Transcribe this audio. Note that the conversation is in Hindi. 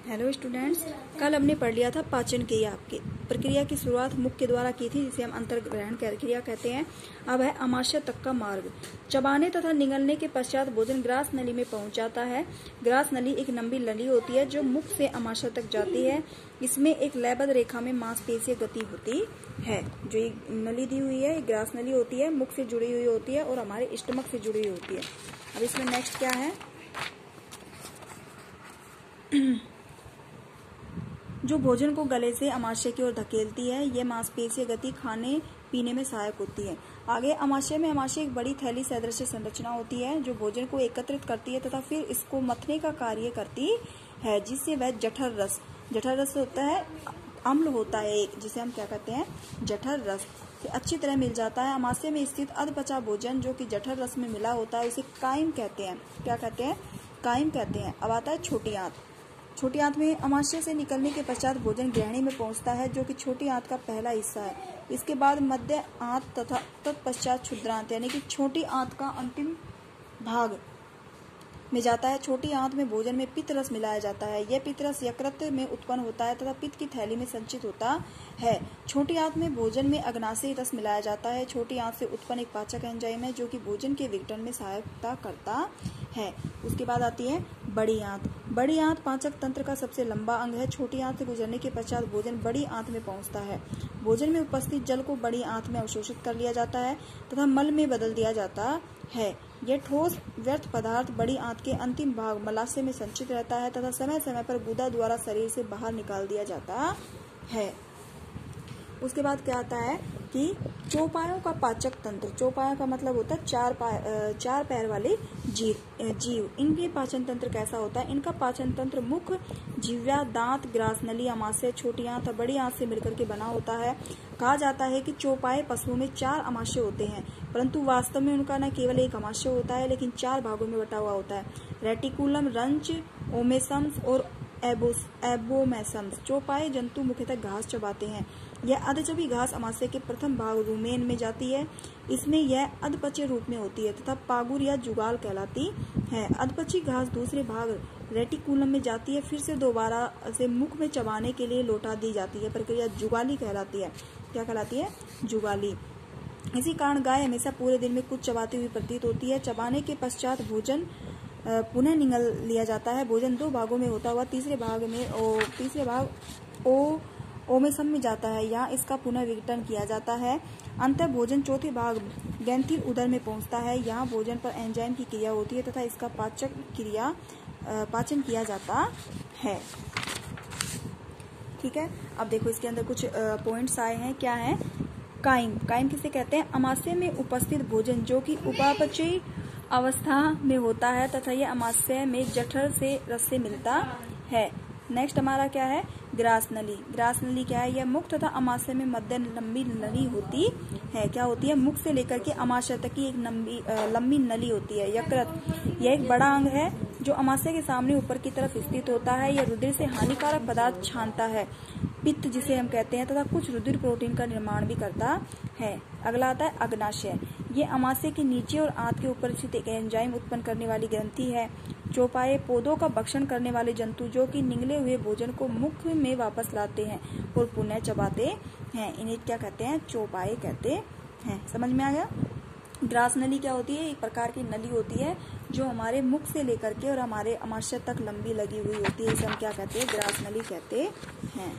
हेलो स्टूडेंट्स, कल हमने पढ़ लिया था पाचन क्रिया की प्रक्रिया की शुरुआत मुख के द्वारा की थी, जिसे हम अंतर्ग्रहण क्रिया कहते हैं। अब है आमाशय तक का मार्ग। चबाने तथा निगलने के पश्चात भोजन ग्रास नली में पहुंच जाता है। ग्रास नली एक लंबी नली होती है जो मुख से आमाशय तक जाती है। इसमें एक लयबद्ध रेखा में मांसपेशीय गति होती है। जो ये नली दी हुई है, ग्रास नली होती है, मुख से जुड़ी हुई होती है और हमारे स्टमक से जुड़ी हुई होती है। अब इसमें नेक्स्ट क्या है, जो भोजन को गले से आमाशय की ओर धकेलती है। यह मांसपेशीय गति खाने पीने में सहायक होती है। आगे आमाशय में आमाशय एक बड़ी थैली सदृश संरचना होती है जो भोजन को एकत्रित करती है तथा फिर इसको मथने का कार्य करती है, जिससे वह जठर रस होता है, अम्ल होता है एक, जिसे हम क्या कहते हैं, जठर रस से अच्छी तरह मिल जाता है। आमाशय में स्थित अधपचा भोजन जो कि जठर रस में मिला होता है उसे काइम कहते हैं। क्या कहते हैं? काइम कहते हैं। अब आता है छोटी आंत। छोटी आंत में आमाशय से निकलने के पश्चात भोजन ग्रहणी में पहुंचता है, जो कि छोटी आंत का पहला हिस्सा है। इसके बाद मध्य आंत तथा तत्पश्चात क्षुद्रांत यानी कि छोटी आंत का अंतिम भाग में जाता है। छोटी आंत में भोजन में पित्त रस मिलाया जाता है। यह पित्त रस यकृत में उत्पन्न होता है तथा पित्त की थैली में संचित होता है। छोटी आंत में भोजन में अग्नाशयी रस मिलाया जाता है। छोटी आंत से उत्पन्न एक पाचक एंजाइम है जो कि भोजन के विघटन में सहायता करता है। उसके बाद आती है बड़ी आंत। बड़ी आंत पाचक तंत्र का सबसे लंबा अंग है। छोटी आंत से गुजरने के पश्चात भोजन बड़ी आंत में पहुंचता है। भोजन में उपस्थित जल को बड़ी आंत में अवशोषित कर लिया जाता है तथा मल में बदल दिया जाता है। यह ठोस व्यर्थ पदार्थ बड़ी आंत के अंतिम भाग मलाशय में संचित रहता है तथा समय समय पर गुदा द्वारा शरीर से बाहर निकाल दिया जाता है। उसके बाद क्या आता है कि चौपायों का पाचक तंत्र। चौपायों का मतलब होता है चार पैर वाले जीव। इनके पाचन तंत्र कैसा होता है? इनका पाचन तंत्र मुख, जिह्वा, दांत, ग्रास नली, आमाशय, छोटी आंत और बड़ी आंत से मिलकर के बना होता है। कहा जाता है कि चौपाए पशुओं में 4 आमाशय होते हैं, परंतु वास्तव में उनका न केवल एक आमाशय होता है लेकिन 4 भागों में बटा हुआ होता है। रेटिकुलम, रंच, ओमेसम्स और एबोमेसम्स। चौपाए जंतु मुख्यतः घास चबाते हैं। यह अधचबी घास आमाशय के प्रथम भाग रुमेन में जाती है। इसमें यह अधपचे रूप में होती है तथा पागुर या जुगाल कहलाती है। अधपची घास दूसरे भाग रेटिकुलम में जाती है, फिर से दोबारा से मुख में चबाने के लिए लौटा दी जाती है। प्रक्रिया जुगाली कहलाती है। क्या कहलाती है? जुगाली। इसी कारण गाय हमेशा पूरे दिन में कुछ चबाती हुई प्रतीत होती है। चबाने के पश्चात भोजन पुनः निगल लिया जाता है। भोजन 2 भागों में होता हुआ तीसरे भाग ओमेसम में जाता है। यहाँ इसका पुनः विघटन किया जाता है। अंततः भोजन चौथे भाग ग्रंथि उदर में पहुंचता है। यहाँ भोजन पर एंजाइम की क्रिया होती है तथा इसका पाचन किया जाता है। ठीक है, अब देखो इसके अंदर कुछ पॉइंट्स आए हैं। क्या है? काइम। काइम किसे कहते हैं? आमाशय में उपस्थित भोजन जो कि उपापचयी अवस्था में होता है तथा यह आमाशय में जठर से रस से मिलता है। नेक्स्ट हमारा क्या है? ग्रास नली। ग्रास नली क्या है? यह मुख तथा आमाशय में मध्य लंबी नली होती है। क्या होती है? मुख से लेकर के आमाशय तक की एक लंबी नली होती है। यकृत यह एक बड़ा अंग है जो आमाशय के सामने ऊपर की तरफ स्थित होता है। यह रुधिर से हानिकारक पदार्थ छानता है, पित्त जिसे हम कहते हैं, तथा कुछ रुधिर प्रोटीन का निर्माण भी करता है। अगला आता है अग्नाशय। ये आमाशय के नीचे और आंत के ऊपर स्थित एक एंजाइम उत्पन्न करने वाली ग्रंथि है। चौपाए पौधों का भक्षण करने वाले जंतु जो कि निगले हुए भोजन को मुख में वापस लाते हैं और पुनः चबाते हैं। इन्हें क्या कहते हैं? चौपाए कहते हैं। समझ में आ गया? ग्रास नली क्या होती है? एक प्रकार की नली होती है जो हमारे मुख से लेकर के और हमारे आमाशय तक लंबी लगी हुई होती है। इसे हम क्या कहते हैं? ग्रास नली कहते हैं।